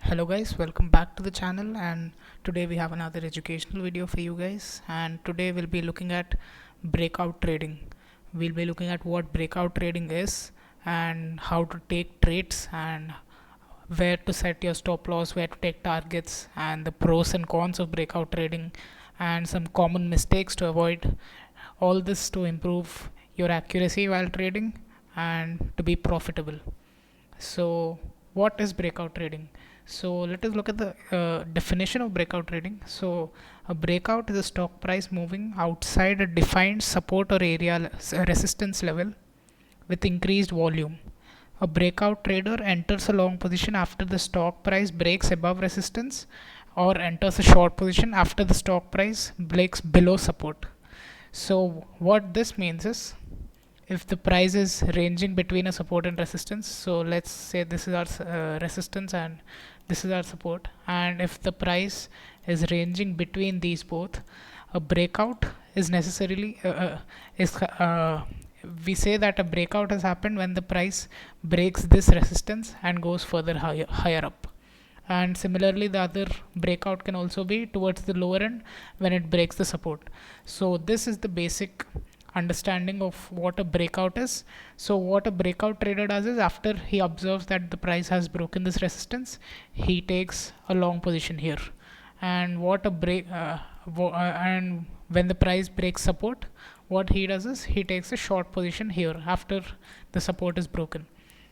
Hello guys, welcome back to the channel, and today we have another educational video for you guys. And today we'll be looking at breakout trading. We'll be looking at what breakout trading is and how to take trades and where to set your stop loss, where to take targets, and the pros and cons of breakout trading, and some common mistakes to avoid. All this to improve your accuracy while trading and to be profitable. So, what is breakout trading? So, let us look at the definition of breakout trading. So, a breakout is a stock price moving outside a defined support or area resistance level with increased volume. A breakout trader enters a long position after the stock price breaks above resistance, or enters a short position after the stock price breaks below support. So, what this means is, if the price is ranging between a support and resistance, so let's say this is our resistance and this is our support, and if the price is ranging between these both, a breakout is necessarily is we say that a breakout has happened when the price breaks this resistance and goes further higher up. And similarly, the other breakout can also be towards the lower end when it breaks the support. So this is the basic understanding of what a breakout is. So what a breakout trader does is, after he observes that the price has broken this resistance, he takes a long position here. And what a break and when the price breaks support, what he does is he takes a short position here after the support is broken.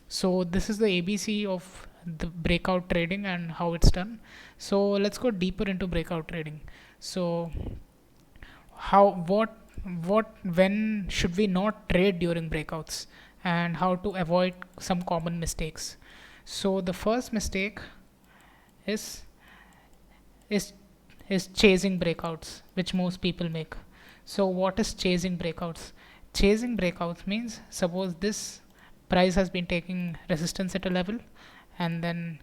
So this is the ABC of the breakout trading and how it's done. So let's go deeper into breakout trading. So how what when should we not trade during breakouts, and how to avoid some common mistakes. So the first mistake is is is chasing breakouts, which most people make. So what is chasing breakouts? Chasing breakouts means, suppose this price has been taking resistance at a level, and then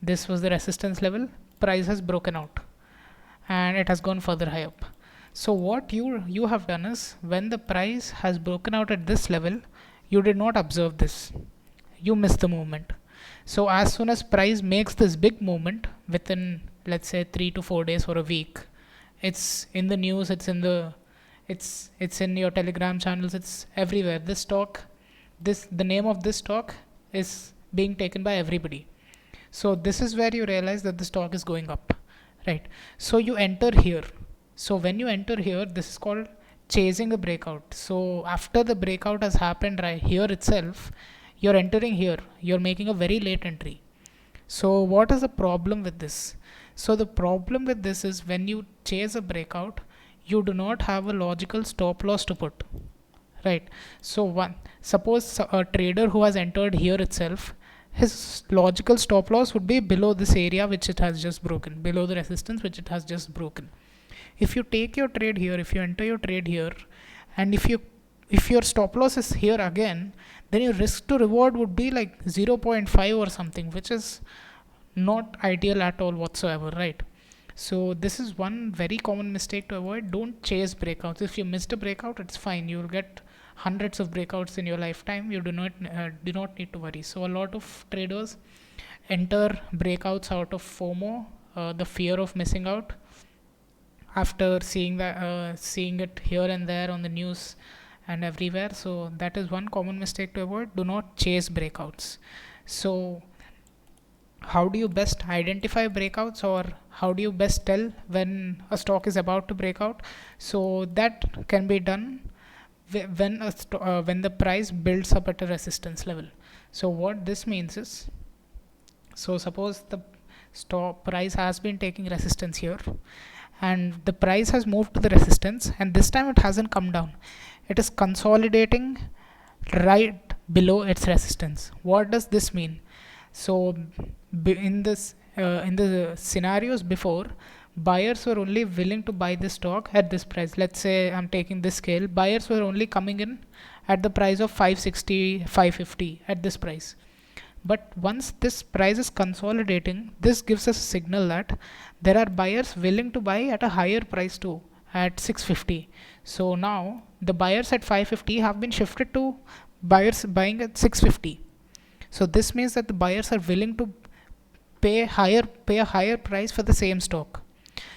this was the resistance level, price has broken out and it has gone further high up. So what you have done is, when the price has broken out at this level, you did not observe this, you missed the movement. So as soon as price makes this big movement within, let's say, 3 to 4 days or a week, it's in the news, it's in your telegram channels, it's everywhere. This stock, this the name of this stock is being taken by everybody. So this is where you realize that the stock is going up, right? So you enter here. So when you enter here, this is called chasing a breakout. So after the breakout has happened right here itself, you're entering here, you're making a very late entry. So what is the problem with this? So the problem with this is, when you chase a breakout, you do not have a logical stop loss to put, right? So suppose a trader who has entered here itself, his logical stop loss would be below this area which it has just broken, below the resistance which it has just broken. If you take your trade here, if you enter your trade here, and if your stop loss is here again, then your risk to reward would be like 0.5 or something, which is not ideal at all whatsoever, right? So this is one very common mistake to avoid. Don't chase breakouts. If you missed a breakout, it's fine, you will get hundreds of breakouts in your lifetime. You do not need to worry. So a lot of traders enter breakouts out of FOMO, the fear of missing out, after seeing it here and there on the news and everywhere. So that is one common mistake to avoid. Do not chase breakouts. So how do you best identify breakouts, or how do you best tell when a stock is about to break out? So that can be done when the price builds up at a resistance level. So what this means is, so suppose the stock price has been taking resistance here, and the price has moved to the resistance, and this time it hasn't come down, it is consolidating right below its resistance. What does this mean? So in the scenarios before, buyers were only willing to buy this stock at this price. Let's say I'm taking this scale, buyers were only coming in at the price of 560, 550, at this price. But once this price is consolidating, this gives us a signal that there are buyers willing to buy at a higher price too, at 650. So now the buyers at 550 have been shifted to buyers buying at 650. So this means that the buyers are willing to pay a higher price for the same stock.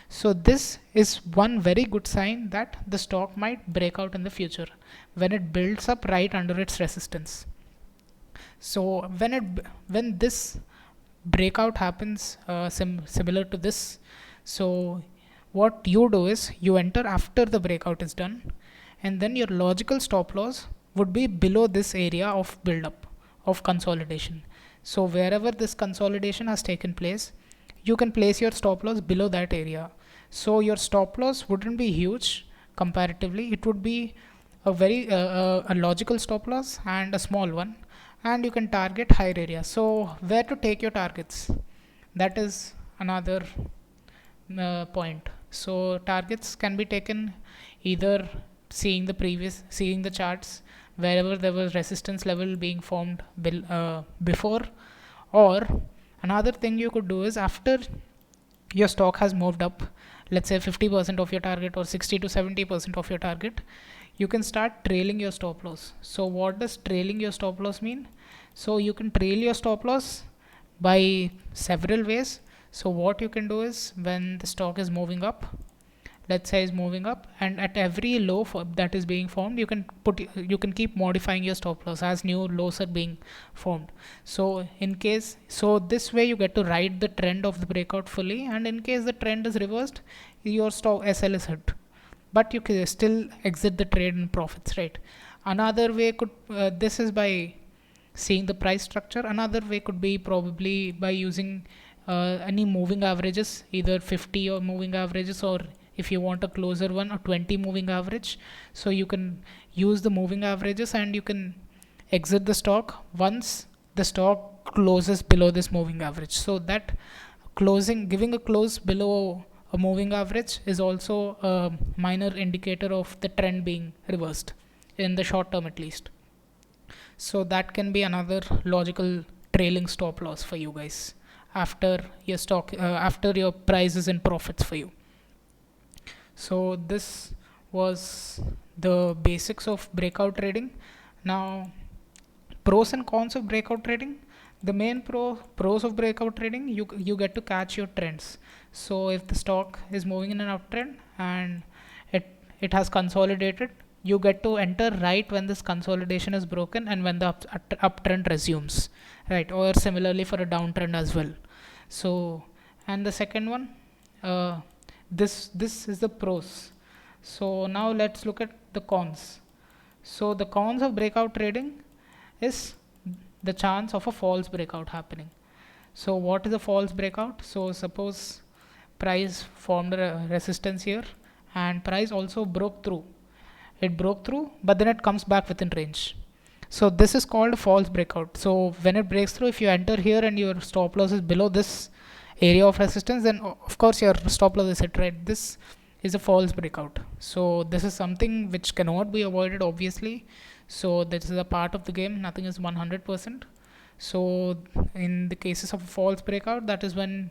So this is one very good sign that the stock might break out in the future when it builds up right under its resistance. So when this breakout happens, similar to this, so what you do is you enter after the breakout is done, and then your logical stop loss would be below this area of build up of consolidation. So wherever this consolidation has taken place, you can place your stop loss below that area. So your stop loss wouldn't be huge comparatively. It would be a very a logical stop loss and a small one, and you can target higher areas. So where to take your targets? That is another point. So targets can be taken either seeing the charts wherever there was resistance level being formed before, or another thing you could do is after your stock has moved up, let's say 50% of your target or 60 to 70% of your target, you can start trailing your stop loss. So what does trailing your stop loss mean? So you can trail your stop loss by several ways. So what you can do is when the stock is moving up, let's say is moving up, and at every low that is being formed, you can keep modifying your stop loss as new lows are being formed. So this way you get to ride the trend of the breakout fully, and in case the trend is reversed, your stock SL is hit, but you can still exit the trade in profits, right? Another way could this is by seeing the price structure. Another way could be probably by using any moving averages, either 50 or moving averages, or if you want a closer one, a 20 moving average. So you can use the moving averages and you can exit the stock once the stock closes below this moving average. So that giving a close below a moving average is also a minor indicator of the trend being reversed in the short term at least. So that can be another logical trailing stop loss for you guys after your price is in profits for you. So this was the basics of breakout trading. Now, pros and cons of breakout trading. The main pros of breakout trading, you get to catch your trends. So if the stock is moving in an uptrend and it has consolidated, you get to enter right when this consolidation is broken and when the uptrend resumes, right? Or similarly for a downtrend as well. So, and the second one, this is the pros. So now let's look at the cons. So the cons of breakout trading is the chance of a false breakout happening. So what is a false breakout? So suppose price formed a resistance here and price also broke through. It broke through, but then it comes back within range. So this is called a false breakout. So when it breaks through, if you enter here and your stop loss is below this area of resistance, then of course your stop loss is hit, right? This is a false breakout. So this is something which cannot be avoided, obviously. So this is a part of the game. Nothing is 100%. So in the cases of a false breakout, that is when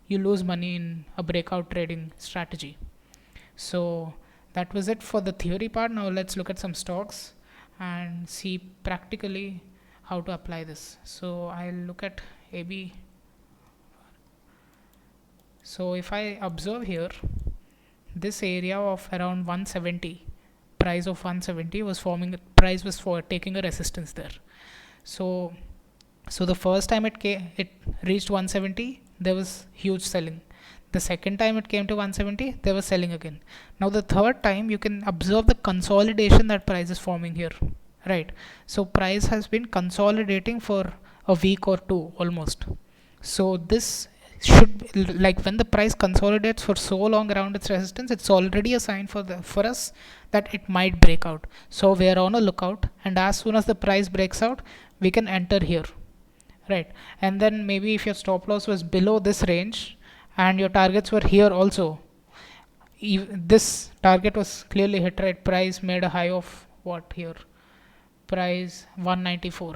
you lose money in a breakout trading strategy. So that was it for the theory part. Now let's look at some stocks and see practically how to apply this. So I'll look at AB. So if I observe here, this area of around 170, price of 170 was forming, price was for taking a resistance there. So the first time it reached 170, there was huge selling. The second time it came to 170, they were selling again. Now the third time, you can observe the consolidation that price is forming here, right? So price has been consolidating for a week or two almost. So this should, like, when the price consolidates for so long around its resistance, it's already a sign for us that it might break out. So we are on a lookout, and as soon as the price breaks out, we can enter here, right? And then maybe if your stop loss was below this range and your targets were here also, this target was clearly hit, right? Price made a high of what here? Price 194.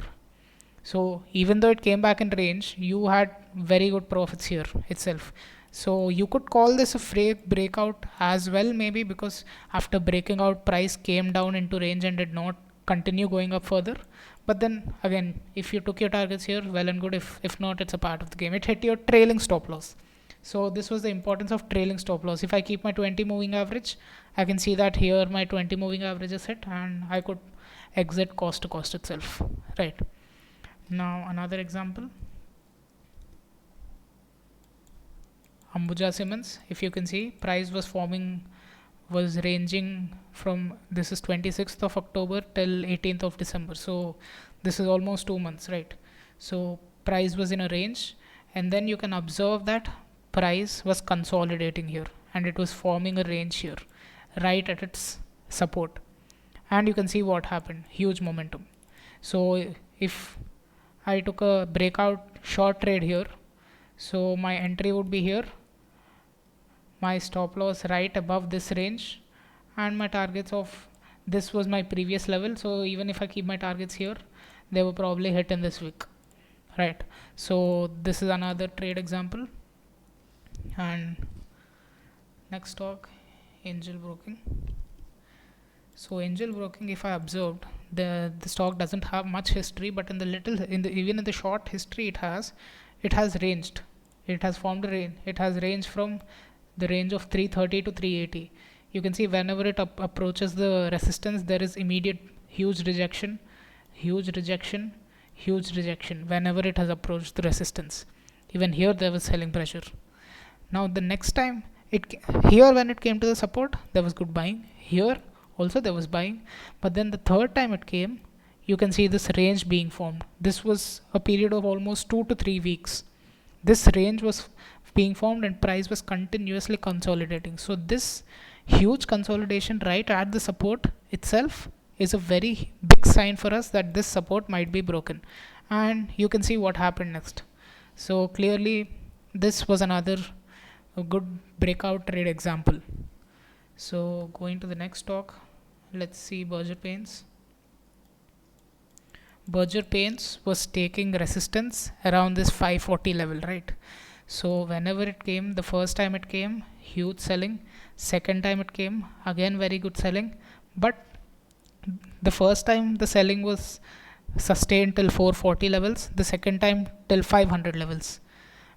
So even though it came back in range, you had very good profits here itself. So you could call this a fake breakout as well, maybe, because after breaking out, price came down into range and did not continue going up further. But then again, if you took your targets here, well and good. If not, it's a part of the game. It hit your trailing stop loss. So this was the importance of trailing stop loss. If I keep my 20 moving average, I can see that here my 20 moving average is hit, and I could exit cost to cost itself, right? Now another example, Ambuja Cements. If you can see, price was ranging from, this is 26th of October till 18th of December. So this is almost 2 months, right? So price was in a range, and then you can observe that price was consolidating here, and it was forming a range here, right at its support. And you can see what happened, huge momentum. So if I took a breakout short trade here, so my entry would be here, my stop loss right above this range, and my targets of, this was my previous level. So even if I keep my targets here, they will probably hit in this week, right? So this is another trade example. And next stock, Angel Broking. So Angel Broking, if I observed, the stock doesn't have much history, but in the even in the short history it has ranged. It has formed a range. It has ranged from the range of 330 to 380. You can see whenever it approaches the resistance, there is immediate huge rejection, huge rejection, huge rejection whenever it has approached the resistance. Even here there was selling pressure. Now the next time here when it came to the support, there was good buying. Here also there was buying, but then the third time it came, you can see this range being formed. This was a period of almost 2 to 3 weeks. This range was being formed and price was continuously consolidating. So this huge consolidation right at the support itself is a very big sign for us that this support might be broken. And you can see what happened next. So clearly this was another good breakout trade example. So going to the next stock, let's see Berger Paints. Berger Paints was taking resistance around this 540 level, right? So whenever it came, the first time it came, huge selling. Second time it came, again very good selling. But the first time the selling was sustained till 440 levels, the second time till 500 levels.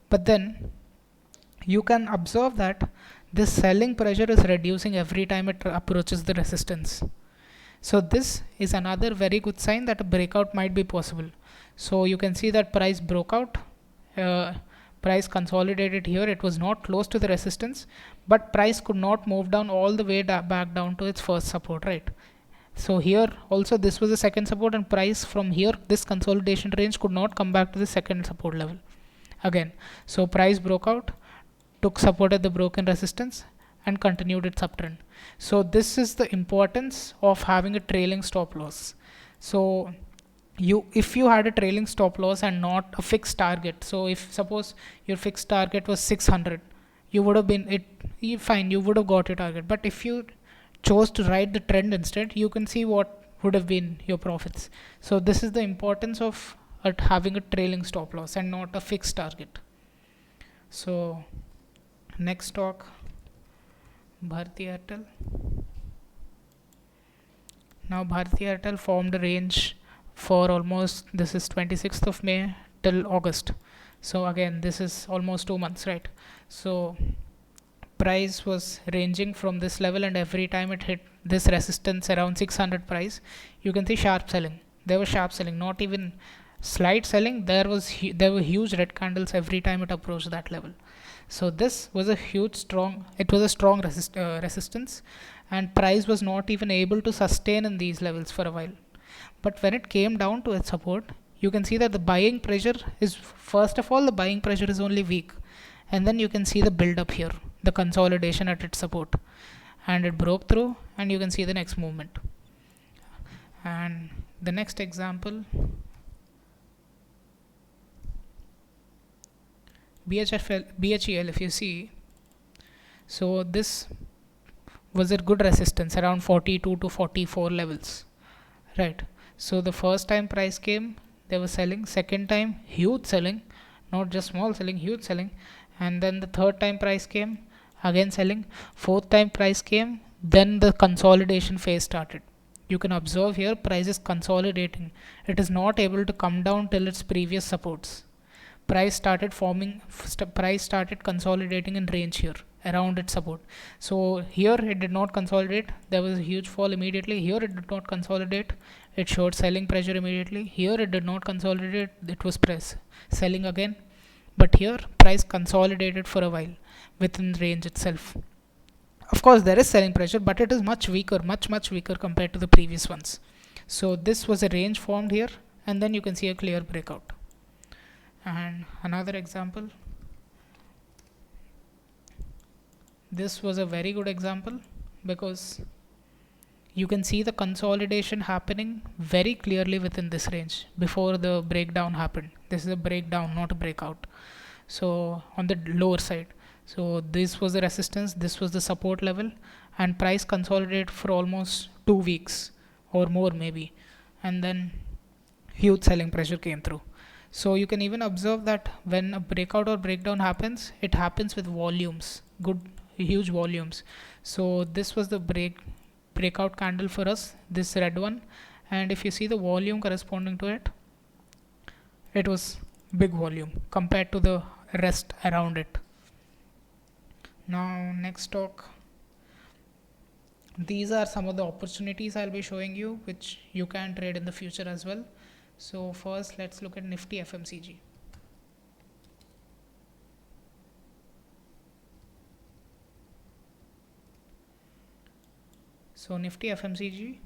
But then you can observe that this selling pressure is reducing every time it approaches the resistance. So this is another very good sign that a breakout might be possible. So you can see that price broke out, price consolidated here. It was not close to the resistance, but price could not move down all the way back down to its first support, right? So here also this was the second support, and price from here, this consolidation range, could not come back to the second support level again. So price broke out, took support at the broken resistance, and continued its uptrend. So this is the importance of having a trailing stop loss. So if you had a trailing stop loss and not a fixed target, so if suppose your fixed target was 600, you would have been fine, you would have got your target. But if you chose to ride the trend instead, you can see what would have been your profits. So this is the importance of having a trailing stop loss and not a fixed target. So next stock, Bharti Airtel. Now Bharti Airtel formed a range for almost, this is 26th of May till August. So again, this is almost 2 months, right? So price was ranging from this level, and every time it hit this resistance around 600 price, you can see sharp selling. There was sharp selling, not even slight selling. There were huge red candles every time it approached that level. So this was a strong resistance, and price was not even able to sustain in these levels for a while. But when it came down to its support, you can see that the buying pressure is, first of all, the buying pressure is only weak, and then you can see the build up here, the consolidation at its support, and it broke through, and you can see the next movement. And the next example, BHEL, if you see, so this was a good resistance around 42 to 44 levels, right? So the first time price came, they were selling. Second time, huge selling, not just small selling, huge selling. And then the third time price came, again selling. Fourth time price came, then the consolidation phase started. you can observe here price is consolidating. It is not able to come down till its previous supports. Price started consolidating in range here around its support. So here it did not consolidate, there was a huge fall immediately. Here it did not consolidate, it showed selling pressure immediately. Here it did not consolidate, it was selling again. But here price consolidated for a while within range itself. Of course there is selling pressure, but it is much weaker, much weaker compared to the previous ones. So this was a range formed here, and then you can see a clear breakout. And another example, this was a very good example because you can see the consolidation happening very clearly within this range before the breakdown happened. This is a breakdown, not a breakout. So on the lower side, so this was the resistance, this was the support level, and price consolidated for almost 2 weeks or more maybe, and then huge selling pressure came through. So you can even observe that when a breakout or breakdown happens, it happens with volumes, good huge volumes. So this was the breakout candle for us, this red one, and if you see the volume corresponding to it, it was big volume compared to the rest around it. Now next talk, these are some of the opportunities I'll be showing you which you can trade in the future as well. So first let's look at Nifty FMCG. So Nifty FMCG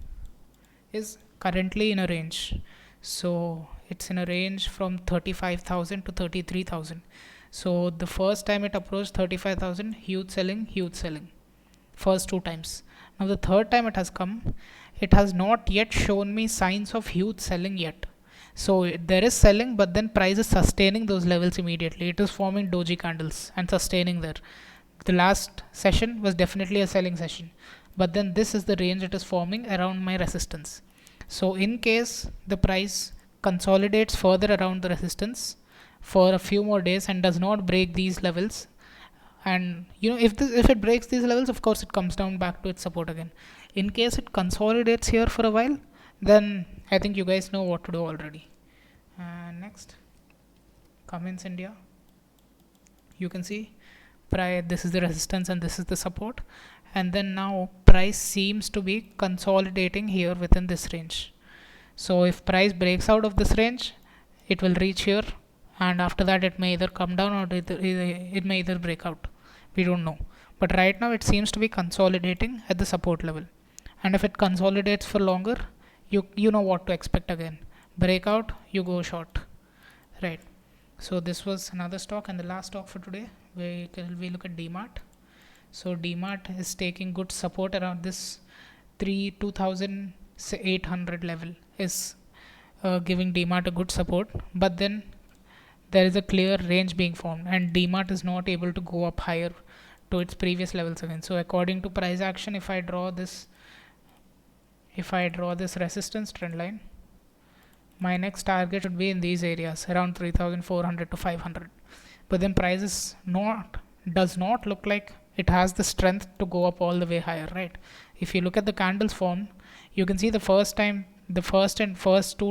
is currently in a range. So it's in a range from 35,000 to 33,000. So the first time it approached 35,000, huge selling. First 2 times. Now the third time it has come, it has not yet shown me signs of huge selling yet. So there is selling, but then price is sustaining those levels immediately. It is forming doji candles and sustaining there. The last session was definitely a selling session, but then this is the range it is forming around my resistance. So in case the price consolidates further around the resistance for a few more days and does not break these levels, and if it breaks these levels, of course it comes down back to its support again. In case it consolidates here for a while, then I think you guys know what to do already. Next, Cummins India. You can see this is the resistance and this is the support, and then now price seems to be consolidating here within this range. So if price breaks out of this range, it will reach here, and after that it may either come down or it may either break out. We don't know, but right now it seems to be consolidating at the support level, and if it consolidates for longer, you know what to expect again. Breakout, you go short, right? So this was another stock, and the last stock for today we look at DMart. So DMart is taking good support around this 2,800 level is giving DMart a good support, but then there is a clear range being formed and DMart is not able to go up higher to its previous levels again. So according to price action, if I draw this resistance trend line, my next target should be in these areas around 3,400 to 500, but then price does not look like it has the strength to go up all the way higher, right? If you look at the candles form, you can see the first 2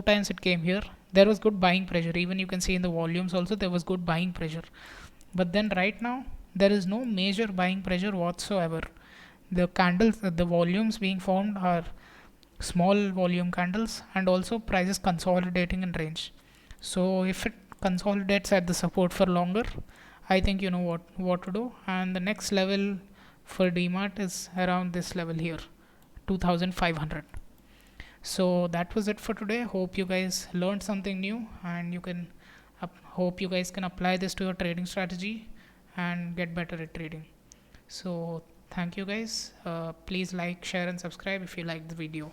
times it came here, there was good buying pressure. Even you can see in the volumes also there was good buying pressure, but then right now there is no major buying pressure whatsoever. The volumes being formed are small volume candles, and also prices consolidating in range. So if it consolidates at the support for longer, I think you know what to do. And the next level for DMart is around this level here, 2,500. So that was it for today. Hope you guys learned something new, and hope you guys can apply this to your trading strategy and get better at trading. So thank you guys. Please like, share and subscribe if you liked the video.